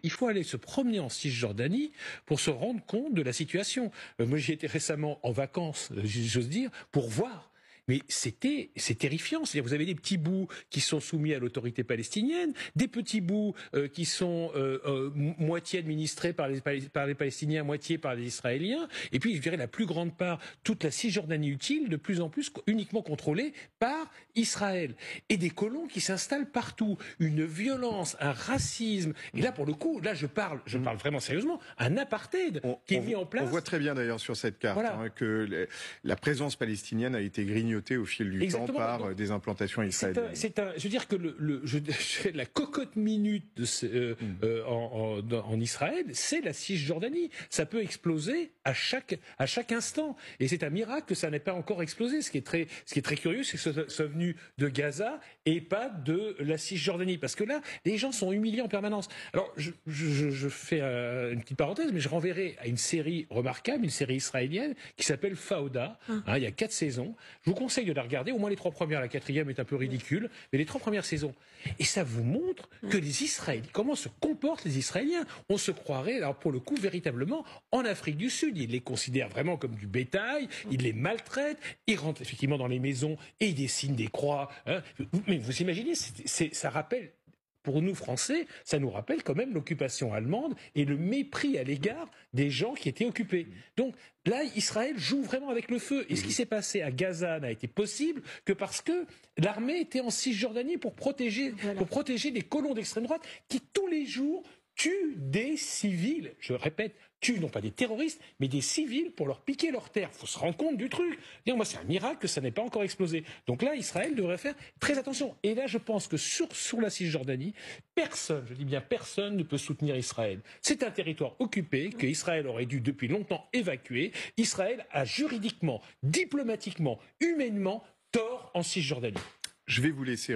Il faut aller se promener en Cisjordanie pour se rendre compte de la situation. Moi, j'y étais récemment en vacances, j'ose dire, pour voir. Mais c'est terrifiant. C'est-à-dire, vous avez des petits bouts qui sont soumis à l'autorité palestinienne, des petits bouts qui sont moitié administrés par les Palestiniens, moitié par les Israéliens. Et puis, je dirais, la plus grande part, toute la Cisjordanie utile, de plus en plus uniquement contrôlée par Israël. Et des colons qui s'installent partout. Une violence, un racisme. Et là, pour le coup, là, je parle vraiment sérieusement, un apartheid qui est mis en place. On voit très bien d'ailleurs sur cette carte que la présence palestinienne a été grignotée au fil du temps par des implantations israéliennes. Je veux dire que la cocotte minute en Israël, c'est la Cisjordanie. Ça peut exploser à chaque instant. Et c'est un miracle que ça n'ait pas encore explosé. Ce qui est très curieux, c'est que ça soit venu de Gaza et pas de la Cisjordanie. Parce que là, les gens sont humiliés en permanence. Alors, je fais une petite parenthèse, mais je renverrai à une série remarquable, une série israélienne qui s'appelle Fauda. Il y a 4 saisons. Je vous conseille de la regarder, au moins les 3 premières, la 4e est un peu ridicule, mais les 3 premières saisons. Et ça vous montre que les Israéliens, comment se comportent les Israéliens. On se croirait, alors pour le coup, véritablement en Afrique du Sud. Ils les considèrent vraiment comme du bétail, ils les maltraitent, ils rentrent effectivement dans les maisons et ils dessinent des croix. Mais vous imaginez, ça rappelle... Pour nous, Français, ça nous rappelle quand même l'occupation allemande et le mépris à l'égard des gens qui étaient occupés. Donc là, Israël joue vraiment avec le feu. Et ce qui s'est passé à Gaza n'a été possible que parce que l'armée était en Cisjordanie pour protéger des colons d'extrême droite qui, tous les jours, tuent des civils. Je répète, tuent non pas des terroristes, mais des civils pour leur piquer leurs terres. Il faut se rendre compte du truc. Moi, c'est un miracle que ça n'ait pas encore explosé. Donc là, Israël devrait faire très attention. Et là, je pense que sur la Cisjordanie, personne, je dis bien personne, ne peut soutenir Israël. C'est un territoire occupé que Israël aurait dû depuis longtemps évacuer. Israël a juridiquement, diplomatiquement, humainement tort en Cisjordanie. Je vais vous laisser